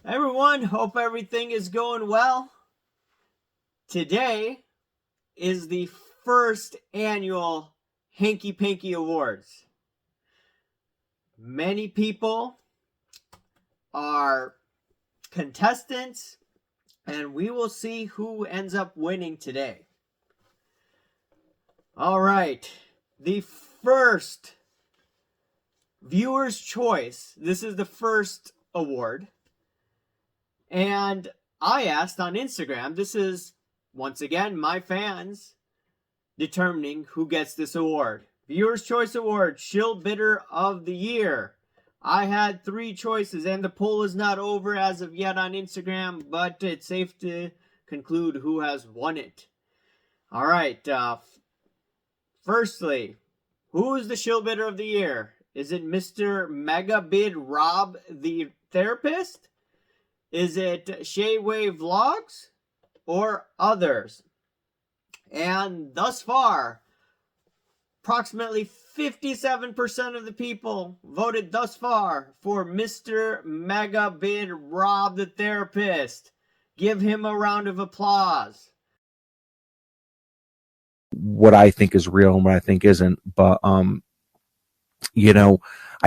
Everyone, hope everything is going well. Today is the first annual Hanky Panky Awards. Many people are contestants, and we will see who ends up winning today. All right, the first viewer's choice. This is the first award. And I asked on Instagram, this is, once again, my fans determining who gets this award. Viewer's Choice Award, Shill Bidder of the Year. I had 3 choices, and the poll is not over as of yet on Instagram, but it's safe to conclude who has won it. All right. Firstly, who is the Shill Bidder of the Year? Is it Mr. Mega Bid Rob the Therapist? Is it Shayway Vlogs? Or others? And thus far, approximately 57% of the people voted thus far for Mr. Mega Bid Rob the Therapist. Give him a round of applause. What I think is real and what I think isn't. But, I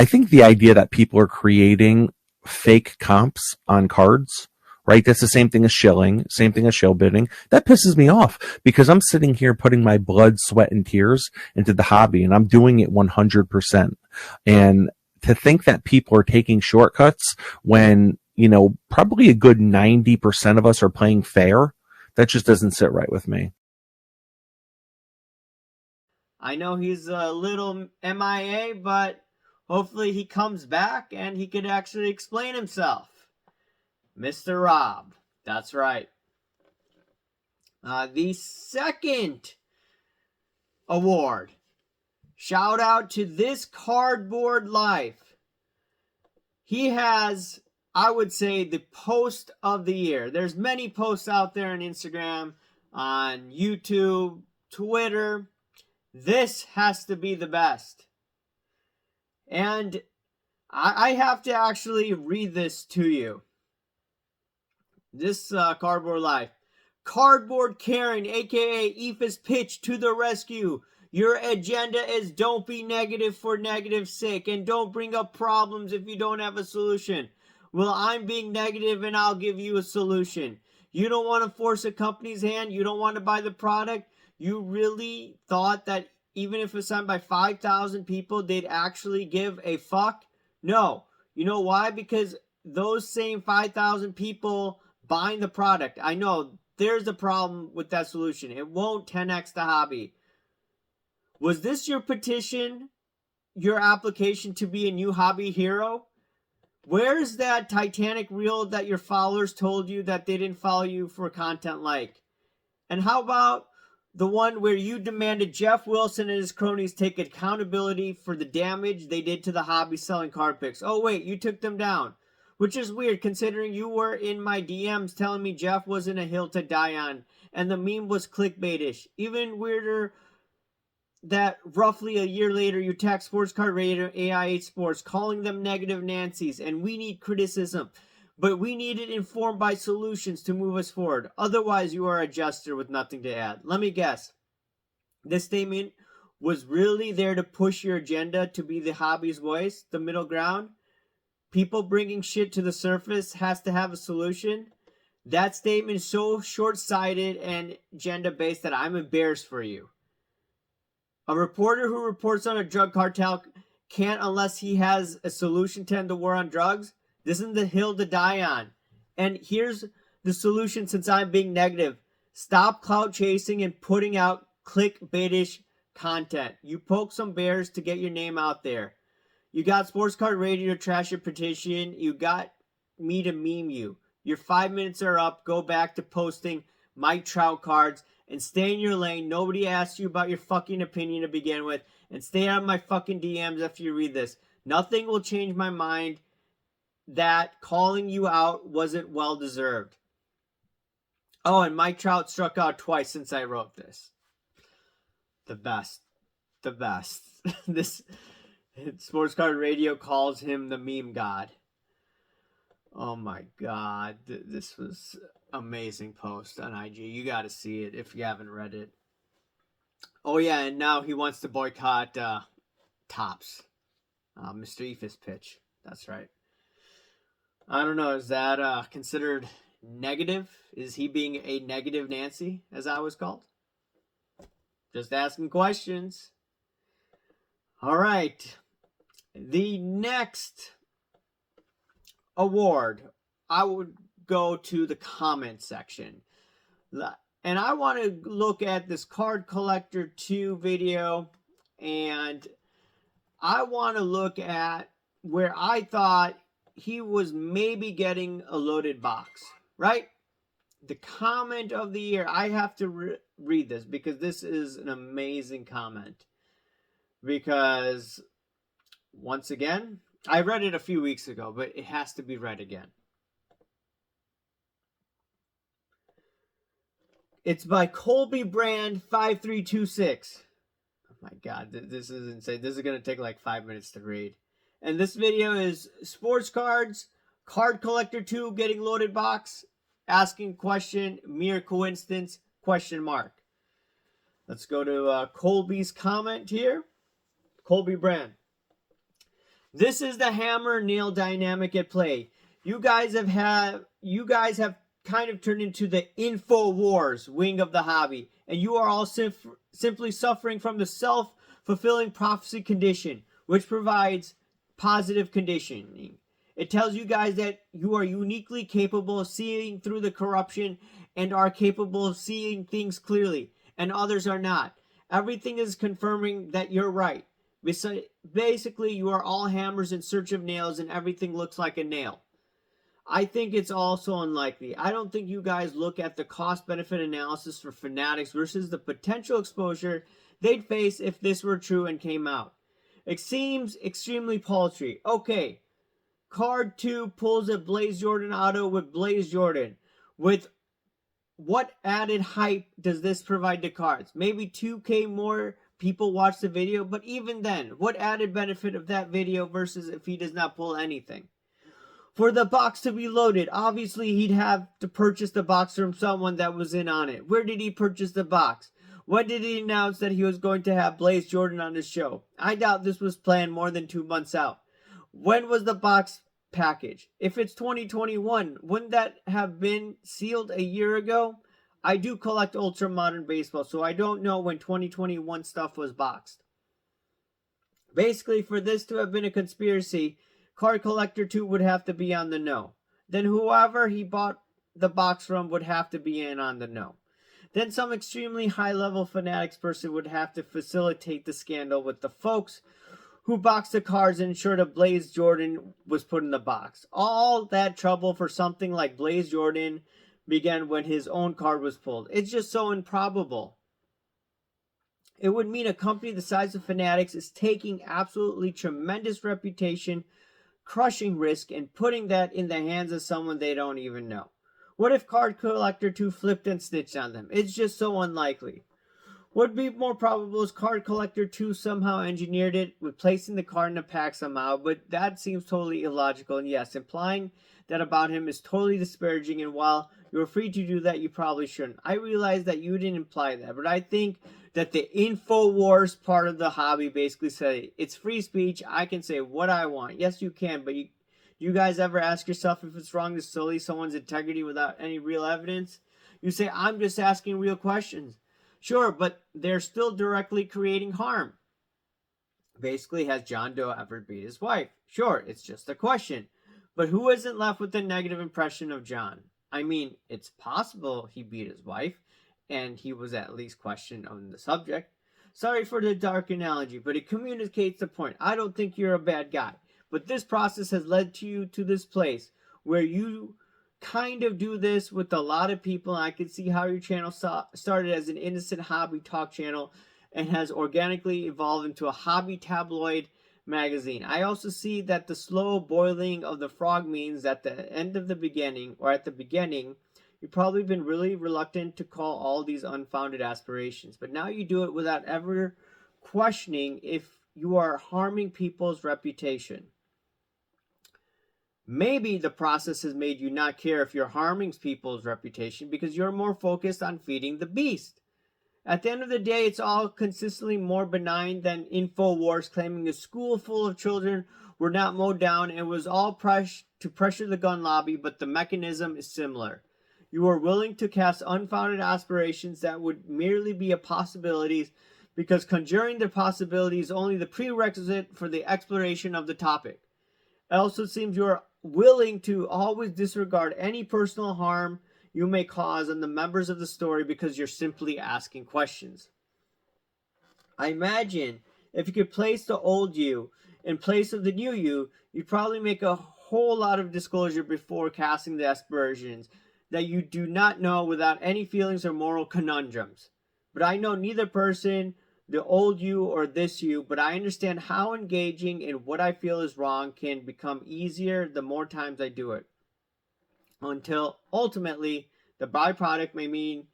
think the idea that people are creating fake comps on cards, right? That's the same thing as shilling, same thing as shill bidding. That pisses me off because I'm sitting here putting my blood, sweat, and tears into the hobby, and I'm doing it 100%. And to think that people are taking shortcuts when, probably a good 90% of us are playing fair, that just doesn't sit right with me. I know he's a little MIA, but hopefully he comes back and he could actually explain himself. Mr. Rob. That's right. The second award. Shout out to This Cardboard Life. He has, I would say, the post of the year. There's many posts out there on Instagram, on YouTube, Twitter. This has to be the best. And I have to actually read this to you. This Cardboard Life. Cardboard Karen, aka Aoife's pitch to the rescue. Your agenda is don't be negative for negative's sake, and don't bring up problems if you don't have a solution. Well, I'm being negative and I'll give you a solution. You don't want to force a company's hand. You don't want to buy the product. You really thought that even if it's signed by 5,000 people, they'd actually give a fuck? No. You know why? Because those same 5,000 people buying the product, I know there's a problem with that solution. It won't 10x the hobby. Was this your petition, your application to be a new hobby hero? Where's that Titanic reel that your followers told you that they didn't follow you for content like? And how about the one where you demanded Jeff Wilson and his cronies take accountability for the damage they did to the hobby selling card picks? Oh, wait, you took them down. Which is weird considering you were in my DMs telling me Jeff wasn't a hill to die on, and the meme was clickbaitish. Even weirder that roughly a year later you text Sports Card Radio AI8 Sports calling them negative Nancy's, and we need criticism. But we need it informed by solutions to move us forward. Otherwise, you are a jester with nothing to add. Let me guess. This statement was really there to push your agenda to be the hobby's voice, the middle ground? People bringing shit to the surface has to have a solution? That statement is so short-sighted and agenda-based that I'm embarrassed for you. A reporter who reports on a drug cartel can't unless he has a solution to end the war on drugs? This isn't the hill to die on. And here's the solution since I'm being negative. Stop clout chasing and putting out clickbaitish content. You poke some bears to get your name out there. You got Sports Card Radio to trash your petition. You got me to meme you. Your 5 minutes are up. Go back to posting Mike Trout cards and stay in your lane. Nobody asked you about your fucking opinion to begin with. And stay out of my fucking DMs after you read this. Nothing will change my mind that calling you out wasn't well deserved. Oh, and Mike Trout struck out twice since I wrote this. The best. The best. This Sports Card Radio calls him the meme god. Oh my God. This was amazing post on IG. You got to see it if you haven't read it. Oh, yeah. And now he wants to boycott Tops. Mr. Ephus pitch. That's right. I don't know. Is that considered negative? Is he being a negative Nancy, as I was called? Just asking questions. All right. The next award, I would go to the comment section. And I want to look at this Card Collector 2 video, and I want to look at where I thought he was maybe getting a loaded box, right? The comment of the year. I have to read this because this is an amazing comment. Because, once again, I read it a few weeks ago, but it has to be read again. It's by Colby Brand 5326. Oh my God, this is insane. This is going to take like 5 minutes to read. And this video is Sports Cards, Card Collector 2 getting loaded box, asking question, mere coincidence, question mark. Let's go to Colby's comment here. Colby Brand. This is the hammer nail dynamic at play. You guys have kind of turned into the info wars wing of the hobby, and you are all simply suffering from the self-fulfilling prophecy condition, which provides positive conditioning. It tells you guys that you are uniquely capable of seeing through the corruption and are capable of seeing things clearly, and others are not. Everything is confirming that you're right. Basically, you are all hammers in search of nails, and everything looks like a nail. I think it's also unlikely. I don't think you guys look at the cost-benefit analysis for Fanatics versus the potential exposure they'd face if this were true and came out. It seems extremely paltry. Okay, Card 2 pulls a Blaze Jordan auto with Blaze Jordan. With what added hype does this provide to cards? Maybe 2K more people watch the video, but even then, what added benefit of that video versus if he does not pull anything? For the box to be loaded, obviously he'd have to purchase the box from someone that was in on it. Where did he purchase the box? When did he announce that he was going to have Blaze Jordan on his show? I doubt this was planned more than 2 months out. When was the box packaged? If it's 2021, wouldn't that have been sealed a year ago? I do collect ultra modern baseball, so I don't know when 2021 stuff was boxed. Basically, for this to have been a conspiracy, Card Collector 2 would have to be on the know. Then whoever he bought the box from would have to be in on the know. Then some extremely high-level Fanatics person would have to facilitate the scandal with the folks who boxed the cards and ensured a Blaze Jordan was put in the box. All that trouble for something like Blaze Jordan began when his own card was pulled. It's just so improbable. It would mean a company the size of Fanatics is taking absolutely tremendous reputation, crushing risk, and putting that in the hands of someone they don't even know. What if Card Collector 2 flipped and snitched on them? It's just so unlikely. What would be more probable is Card Collector 2 somehow engineered it with placing the card in a pack somehow, but that seems totally illogical, and yes, implying that about him is totally disparaging, and while you're free to do that, you probably shouldn't. I realize that you didn't imply that, but I think that the InfoWars part of the hobby basically said it's free speech. I can say what I want. Yes, you can, but you guys ever ask yourself if it's wrong to sully someone's integrity without any real evidence? You say, I'm just asking real questions. Sure, but they're still directly creating harm. Basically, has John Doe ever beat his wife? Sure, it's just a question. But who isn't left with a negative impression of John? I mean, it's possible he beat his wife, and he was at least questioned on the subject. Sorry for the dark analogy, but it communicates the point. I don't think you're a bad guy, but this process has led you to this place where you kind of do this with a lot of people. I can see how your channel started as an innocent hobby talk channel and has organically evolved into a hobby tabloid magazine. I also see that the slow boiling of the frog means that at the beginning, you've probably been really reluctant to call all these unfounded aspirations, but now you do it without ever questioning if you are harming people's reputation. Maybe the process has made you not care if you're harming people's reputation because you're more focused on feeding the beast. At the end of the day, it's all consistently more benign than InfoWars claiming a school full of children were not mowed down and was all to pressure the gun lobby, but the mechanism is similar. You are willing to cast unfounded aspirations that would merely be a possibility because conjuring the possibility is only the prerequisite for the exploration of the topic. It also seems you are willing to always disregard any personal harm you may cause on the members of the story because you're simply asking questions. I imagine if you could place the old you in place of the new you, you'd probably make a whole lot of disclosure before casting the aspersions that you do not know without any feelings or moral conundrums. But I know neither person, the old you or this you, but I understand how engaging in what I feel is wrong can become easier the more times I do it. Until ultimately the byproduct may mean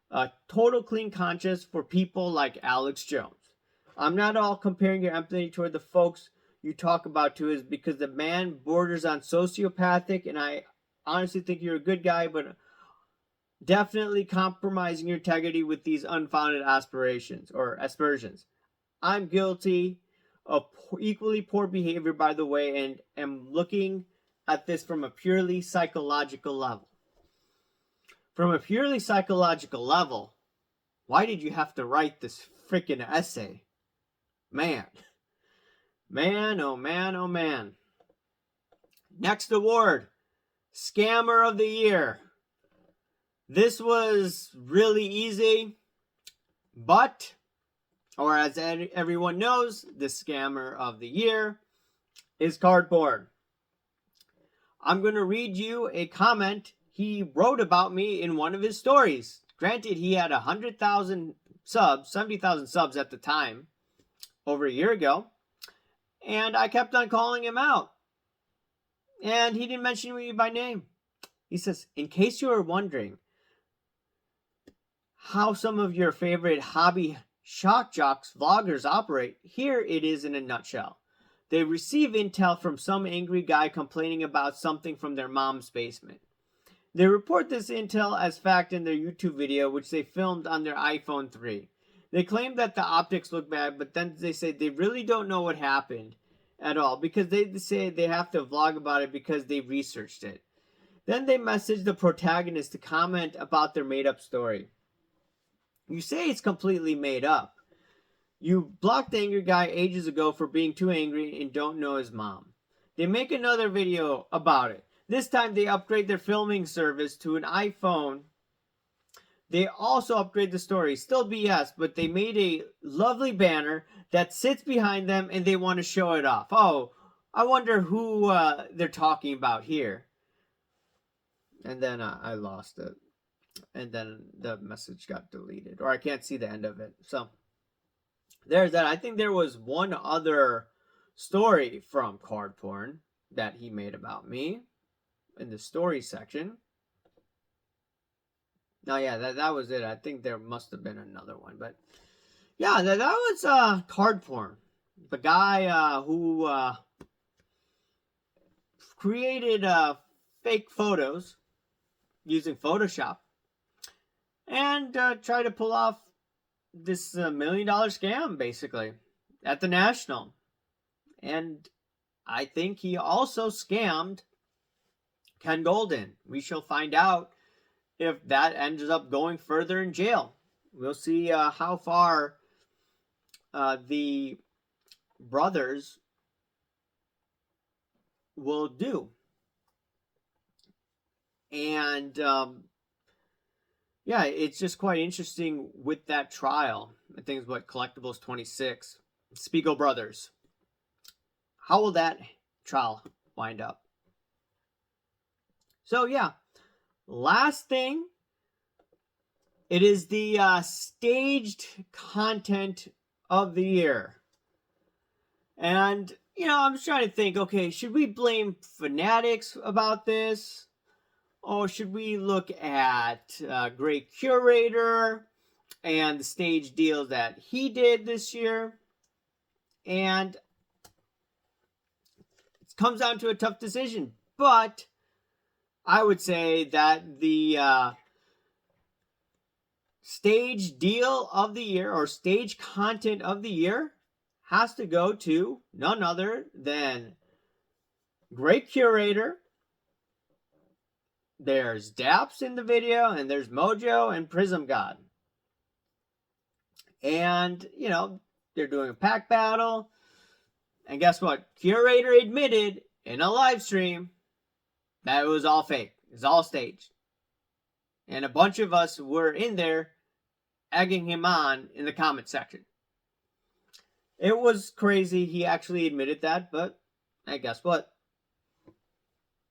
a total clean conscience for people like Alex Jones. I'm not all comparing your empathy toward the folks you talk about to is because the man borders on sociopathic, and I honestly think you're a good guy, but definitely compromising your integrity with these unfounded aspirations or aspersions. I'm guilty of equally poor behavior, by the way, and am looking at this from a purely psychological level. From a purely psychological level, why did you have to write this freaking essay? Man, oh man. Next award, Scammer of the Year. This was really easy, but, or as everyone knows, the Scammer of the Year is Cardboard. I'm going to read you a comment he wrote about me in one of his stories. Granted, he had 100,000 subs, 70,000 subs at the time, over a year ago, and I kept on calling him out. And he didn't mention me by name. He says, in case you are wondering how some of your favorite hobby shock jocks vloggers operate, here it is in a nutshell. They receive intel from some angry guy complaining about something from their mom's basement. They report this intel as fact in their YouTube video, which they filmed on their iPhone 3. They claim that the optics look bad, but then they say they really don't know what happened at all because they say they have to vlog about it because they researched it. Then they message the protagonist to comment about their made-up story. You say it's completely made up. You blocked the angry guy ages ago for being too angry and don't know his mom. They make another video about it. This time they upgrade their filming service to an iPhone. They also upgrade the story. Still BS, but they made a lovely banner that sits behind them and they want to show it off. Oh, I wonder who they're talking about here. And then I lost it. And then the message got deleted. Or I can't see the end of it. So there's that. I think there was one other story from Card Porn that he made about me in the story section. No, yeah, that was it. I think there must have been another one. But yeah, that was Card Porn. The guy who created fake photos using Photoshop and tried to pull off this $1 million scam, basically, at the National. And I think he also scammed Ken Golden. We shall find out if that ends up going further in jail. We'll see how far the brothers will do. And yeah, it's just quite interesting with that trial. I think it's what, Collectibles 26, Spiegel Brothers. How will that trial wind up? So yeah, last thing, it is the staged content of the year. And, you know, I'm just trying to think, okay, should we blame fanatics about this? Or should we look at Great Curator and the stage deals that he did this year? And it comes down to a tough decision. but I would say that the stage deal of the year or stage content of the year has to go to none other than Great Curator. There's Daps in the video, and there's Mojo and Prism God. And, you know, they're doing a pack battle. And guess what? Curator admitted in a live stream that it was all fake. It was all staged. And a bunch of us were in there egging him on in the comment section. It was crazy. He actually admitted that, but hey, guess what?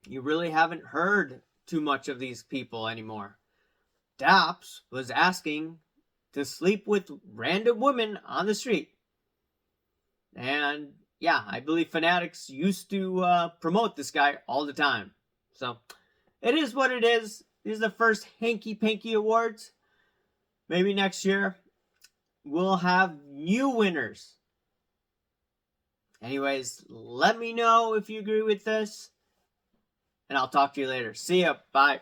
You really haven't heard too much of these people anymore. Daps was asking to sleep with random women on the street. And yeah, I believe Fanatics used to promote this guy all the time. So it is what it is. This is the first Hanky Panky Awards. Maybe next year we'll have new winners. Anyways, let me know if you agree with this. And I'll talk to you later. See ya. Bye.